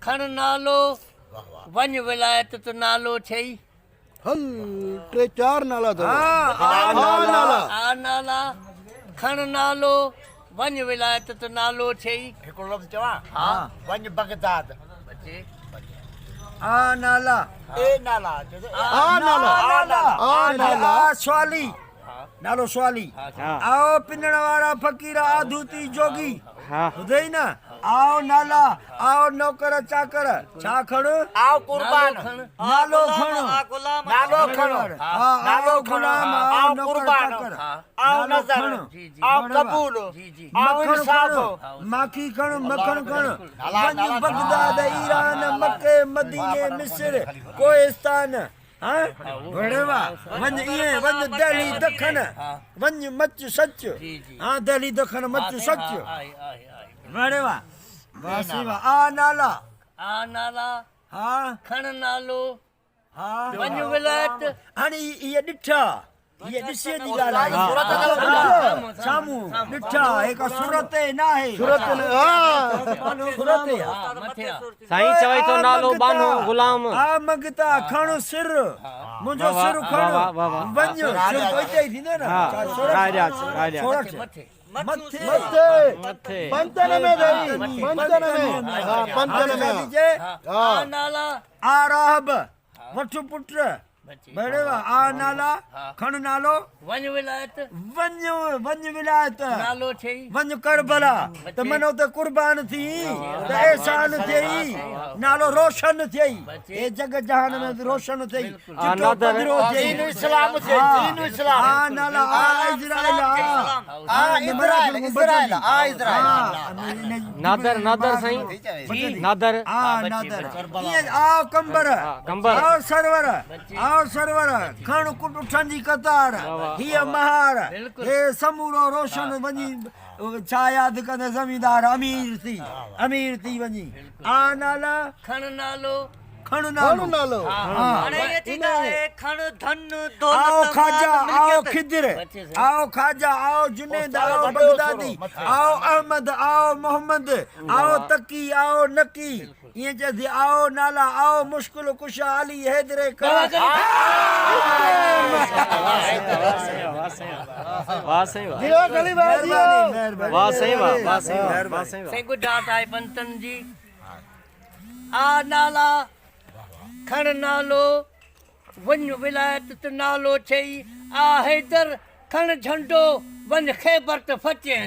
खण नालो वञ विलायत तो नालो छई हल 3-4 नाला अथव आ नाला खण नालो वञ विलायत तो नालो छई हिकिड़ो लफ़्ज़ चवां हा वञ बगदाद बचे आ नाला ए नाला आ नाला स्वाली नालो स्वाली आओ पिनण वारा फकीर आधूती जोगी ॿुधई न आओ नाला आओ नौकर चाकर छा खण आओ कुर्बान नालो खण नालो खणो नालो गुलाम आओ कुर्बान आओ नज़र आओ कबूल आओ इंसाफ माखी खण मखण खण वञ बगदाद ईरान मके मदीने मिस्र कोहिस्तान वड़ेवा वञ इहे वञ दिल्ली दखन वञ मच सच हाँ दिल्ली दखन मच सच वड़ेवा वासी वा आ नाला हाँ खण नालो हाँ वञ विलायत हाणे इहे ॾिठा इहे ॾिसे जी ॻाल्हि आहे साम्हूं ॾिठा हिकु सूरत न आहे सूरत साईं चवे थो नालो बानो गुलाम आ मगता खण सिर मुंहिंजो सिर खण वञ सिर हिते ई थींदो न मथे पंचन में आ नाला आ राहब वठ पुट बड़ेवा आ नाला खण नालो वञ विलायत वञ विलायत नालो छई वञ करबला त मनो त कुर्बान थी त एहसान थियई नालो रोशन थियई ए जग जहान में रोशन थियई चिटो पधरो थियई दीन इस्लाम थिए दीन इस्लाम आ नाला आ इजराइल नादर साईं नादर आ नादर ये आओ कंबर आओ सरवर आओ सरवर खण कुट उठंदी कतार हिय महार हे समूरो रोशन वञी छा यादि कंदे ज़मींदार अमीर थी वञी आ नाला खण नालो खण नालो हाणे ये थींदा है खण धन दौलत आओ खाजा आओ खिदर आओ खाजा आओ जुनेद आओ बगदादी आओ अहमद आओ मोहम्मद आओ तकी आओ नकी ये जदी आओ नाला आओ मुश्किल कुशा अली हैदरे का से गुडाट आहे पंतन जी आ नाला खण नालो वञ विलायत तो नालो छई आ हैदर खण झंडो वञ खैबर त फचे